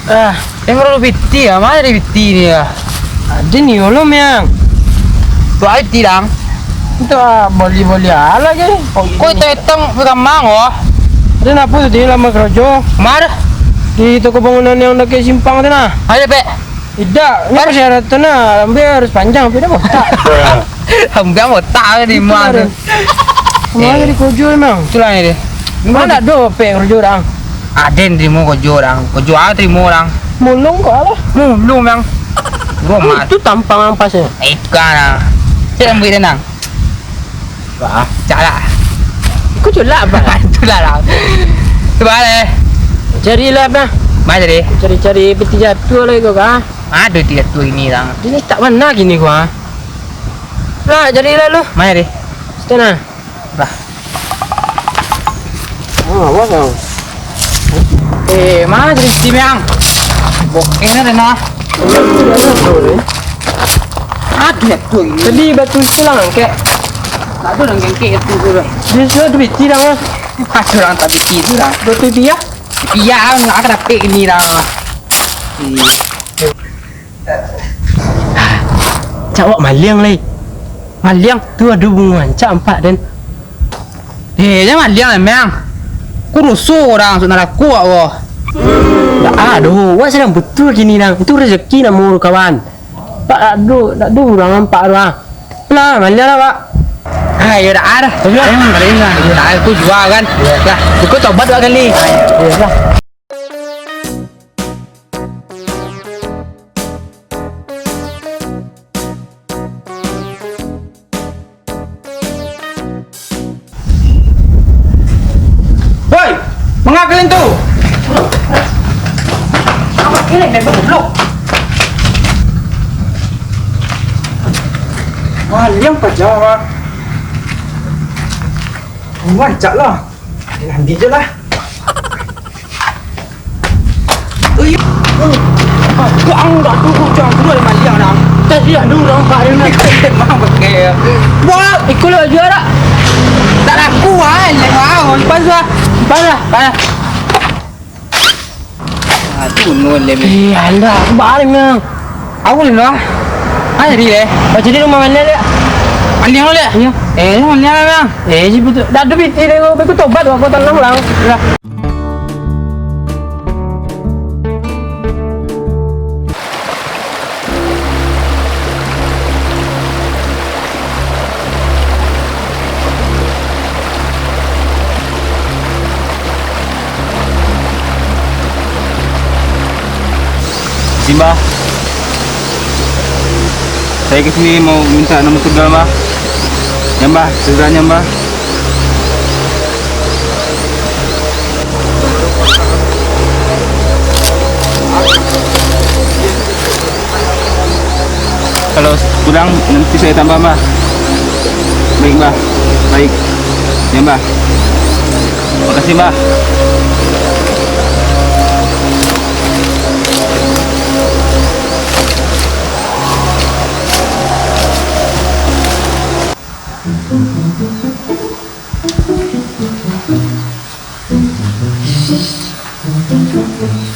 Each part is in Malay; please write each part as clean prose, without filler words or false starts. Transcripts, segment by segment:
Tengok lu biti ya, mana dari biti ni ya? Ada ni ulum yang. Tu ai biti dang. Itu boli-boli ala ke? Kau tetang bukan mango. Ada apa tu dia lama kerja? Mana? Di toko bangunan yang nak ke simpang tu nah. Ada be. Tidak, ni syarat tu nah, lambe harus panjang, beda botak. Hambang botak ni mana? Mana dari kerja memang? Itulah ni dia. Mana do pe kerja orang? Ada yang terima kau orang. Kau jual terima orang. Mulung kau lah. Belum yang. Gua mat. Itu tampang ampasnya. Ikan lah. Saya ambil tenang. Wah, Cakap. kau jelak apa? Itulah lah. Coba deh. Carilah apa? Mana deh? Cari-cari peti jatuh lagi kau kah? Ada tiga tu ini lang. Ini tak mana gini kau ah? Lah, carilah lu. Mana deh? Setengah. Bah. Oh, apa kau? Mana jadi si yang? Bokengnya deh nah. Ada tu ini. Tadi batu silang ke? Ada orang gengke itu tu. Dia sudah duit tidak mas? Ada orang tak biti tu lah. Batu dia? Iya, nggak ada pe ini lah. Cawak maliang lagi. Maliang tu ada hubungan campak dan. Jangan liang memang. Kurusu orang saudara kuat wah. Aduh, wah sedang betul gini nang. Itu rezeki namu kawan. Pak aduh orang nampak lah. Pelan maliang lah pak. Ya dah ada. Emang keren lah. Ya aku jual kan. Ya, aku tobat dua kali. Ya lah. Woi, mengakuin tu. Apa ini memang belum. Maliang pajak pak. Wajak lah. Nanti je lah. Kau anggap tu jangan dulu maliang dah. Tadi ada orang pak dia nak. Memang pakai. Wah, Ikut lu aja tak? tak laku ah. Wow, pasal. Pasal. Tu nun lebih. Anda aku baring nang. Aku ni lah. Ada di leh. Baca di rumah mana dia? Maliang leh. Ya. Maliang memang. Ji betul. Dah ada biti dia aku tobat aku tanam lang. Dah. Mbah, saya kesini mau minta nomor tunggal mbah. Ya mbah, sebenarnya mbah. Kalau kurang nanti saya tambah mbah. Baik mbah, baik. Ya mbah. Makasih mbah.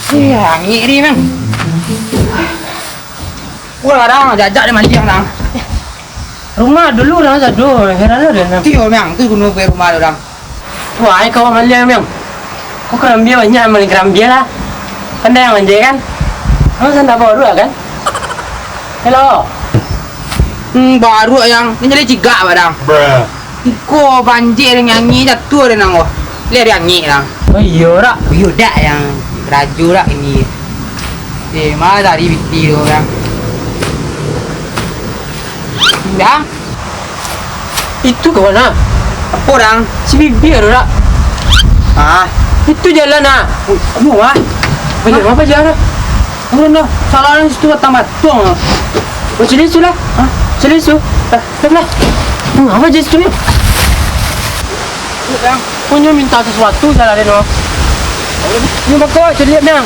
Ya, ngiri memang. Gua ada jajak dia maliang dah. Rumah dulu dah satu. Heran lu dia. Tu memang tu guna pe rumah orang. Wah, kau maliang memang. Kau kan ambil banyak ambil kerambil lah. Kan dah yang manja kan? Kamu senda baru kan? Hello. Baru yang ni jadi ciga barang. Iko banjir yang nyanyi jatuh dia nang. Lihat yang nyanyi lah. Oh iya rak. Yo dak yang raju rak ini. Mana dari biti tu yang. Dah. Itu ke mana? Apa orang? Si Bibi rak. Itu jalan nak. Aduh ah. Banyak apa jalan? Urun dah. Salah ni situ tambah tuang. Oh jelis tu lah. Jelis tu. Dah. Apa jelis tu ni? Yang Punya minta sesuatu jalan dia tu. Ni bakal jadi lihat nang.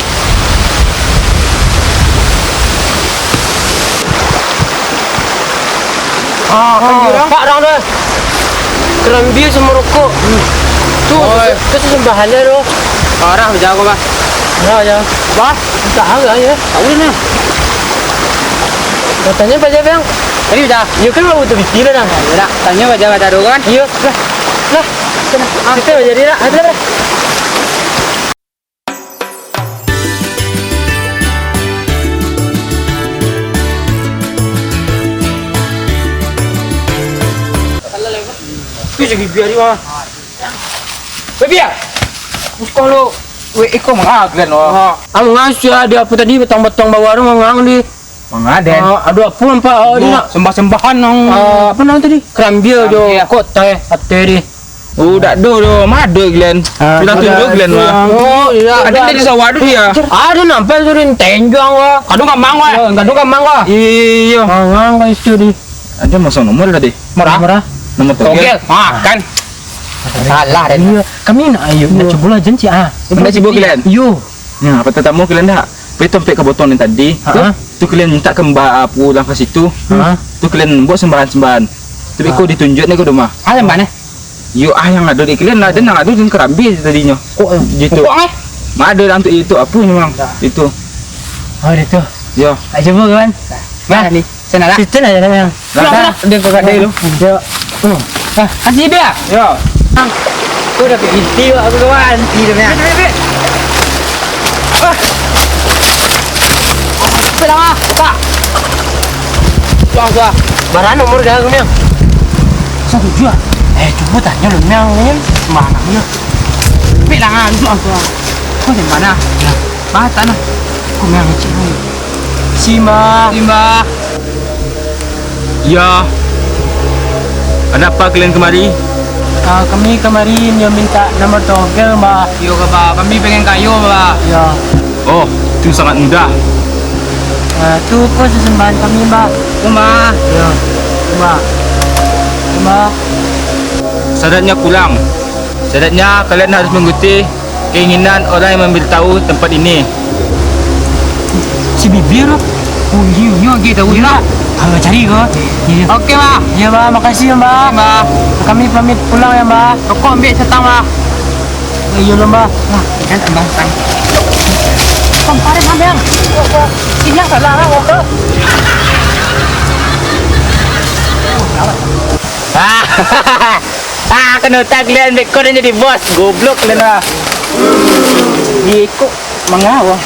Pak orang tu. Kerambil sama rokok. Tu, tu sembahannya tu. orang jago bah. Ya, ya. Bah. agak ya. Tahu ni. Tanya baca bang. Tadi dah. Iya kan mau tuh bikin lah. Ya dah. Tanya baca dulu kan. Iya. Lah. Kita baca dia lah. Ada lah. Tu jadi biar dia. Biar. Kalau ikut mengaglen loh. Ang ngasih dia apa tadi betong-betong bawa orang ngang di. Mengaden. Aduh apa nampak dia nak Sembah-sembahan nang. apa nama tadi? Kerambia jo Kerambia. kota ate di. Dak do madu Glen. Sudah tunjuk Glen mah. Oh, iya. Ada di sawah tu dia. Ada nampak surin tenjuang wa. Kadung kamang weh. Gadung kamang wa. Iya. Ngang ka istu di. Ada masuk nomor tadi. Murah. Nomor Togel. Makan. Salah deh. Iya, kami nak ayo nak coba aja sih Mana cibo Glen? Yo. Ya, apa tetamu Glen dah. Betul pek ke botol ni tadi. Ha? Tu Glen minta ke mbak pulang ke situ. Ha? Tu Glen buat sembahan-sembahan. Tapi kau ditunjuk ni kau rumah. Ada mana? Yo yang ada di Glen ada nang ada di kerambi tadinya. Kok Gitu. Kok Ada untuk itu apa ni memang. Itu. Oh itu. Yo. Ayo coba kawan. Mana ni? Sana lah. Situ aja yang. Dah. Dia kau kat dia tu. Yo. Kasih dia. Yo. Kau dah pergi aku kawan. Ini dia. Pelang ah. Buka. Tuang. Barang nomor dah aku ni. Satu jual. Coba tanya lu yang ni. Mana ni? Pelang ah. Tuang. Kau di mana? Mana tanah? Kau yang kecil ni. Simba. Ya. Ada apa Glen kemari? Kami kemarin dia minta nomor togel mbak. Yo ke ba, kami pengen kayu ba. Ya. Oh, itu sangat mudah. Tu kok sesembahan kami mbak. Kuma. Ya. Mbak. Mbak. Syaratnya pulang. Syaratnya kalian harus mengikuti keinginan orang yang memberitahu tempat ini. Si bibir. Oh iya gitu ya. Cari ke? Iya. Okey ba. Ya mbak, makasih ya mbak. Ba. Kami pamit pulang ya mbak. Kau ambil setang ba. Iya loh mbak. Nah, kan tambah setang. Kompare sampai yang. Ini yang salah lah waktu. Kena tak Glen, kau dah jadi bos. Goblok Glen lah. Ikut mengawal.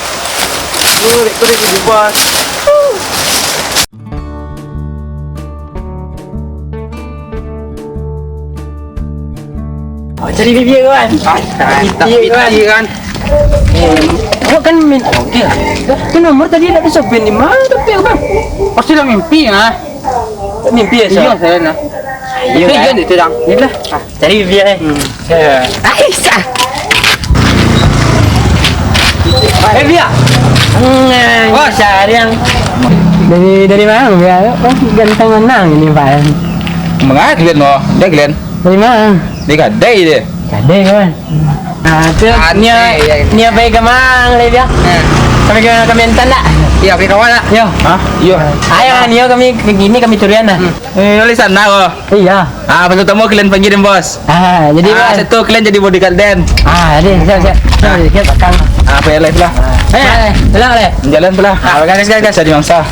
Kau dah jadi bos. Cari bibir kawan. Tapi kan. Kau kan min oke. Kan nomor tadi nak disopin di mana tapi apa? Pasti dah mimpi ah. Mimpi ya Iya sah. saya nak. Iya Iya itu dah. Inilah. Cari bibir eh. Ya. Aisyah. Bibir. Oh, cari yang dari mana ya? Oh, ganteng menang ini Pak. Mengat Glen no. Dia Glen. Dari mana? Dia gadai dia. Kadai kawan. Nah, tu nia baik gamang le dia. Kami kami entan tak? Iya, pergi kawan lah. Yo. Hah? Yo. Ayo nia kami begini kami turian dah. Oleh sana kau. Iya. Pasal temu Glen panggil dia bos. Jadi Satu Glen jadi bodyguard Den. jadi siap. Siap bakang. Apa yang live lah. Belah le. Jalan pula. Guys. Jadi mangsa.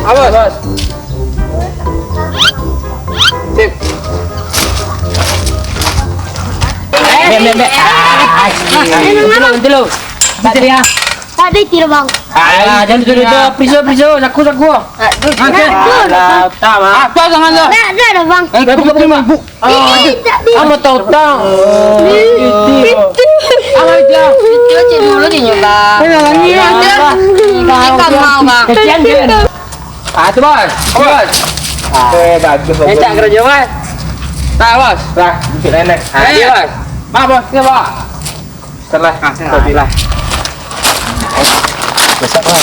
Apa, bos? Sip. Nanti lo. Nanti ya. Tak ada tira bang. Jangan duduk. Priso. Saku. Tak mah. Apa jangan lo? Tak ada bang. Kamu tahu tak? Apa dia? Itu cek dulu ni nyoba. Ini kan mau bang. Kesian dia. Tu bos. Bos. Bagus. Encak kerja kan? Nah, bos. Lah, bukit nenek. Iya, bos. Ma, bos. Ni bos. Salah. Tapi lah. Besar lah.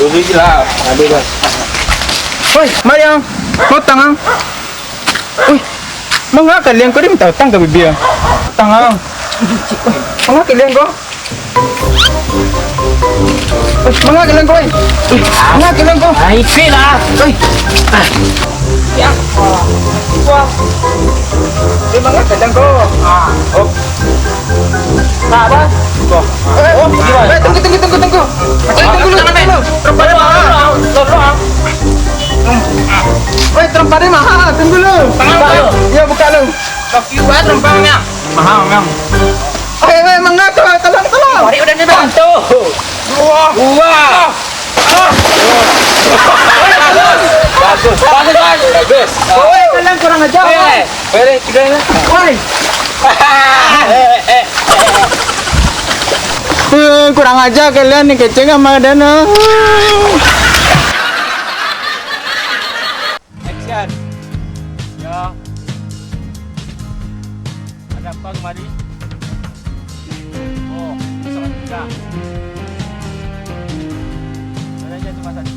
Dulu je lah. Ada bos. Oi, Mariang. Kau tangang. Oi. Mengapa kalian kau dia minta utang ke bibi? Tangang. Mengapa kalian kau? Mga galang ko eh. Mga galang ko. Ay, pila! Uy. Yang. Wah. Mga galang ko. Oh. Apa? Tunggu. Tunggu dulu. Trompanya mahal. Woi, trompanya mahal. Tunggu lu. Iya, buka lu. Love you banget trompanya. Mahal, Mang. Woi, mangga tolong. Mari udah nih bang. Tuh. Wah. Bagus. Woi, kalian kurang ajar. Boleh, tiganya. Woi. Kurang aja kalian nih keceng sama Dana. Action. Ya. Ada apa kemari? Oh, sama juga. Ada aja cuma tadi.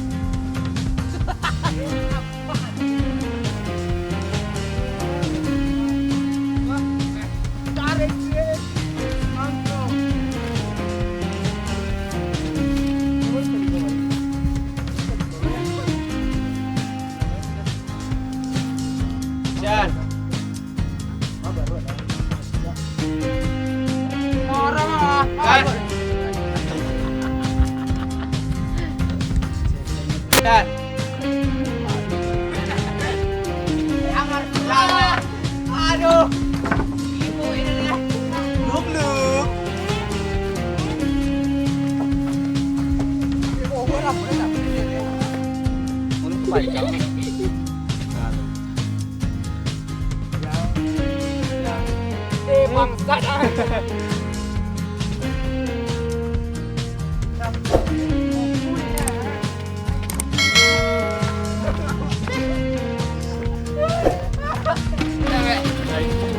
Jan. Dan aduh, ibu ini nih, luk. Bangsat.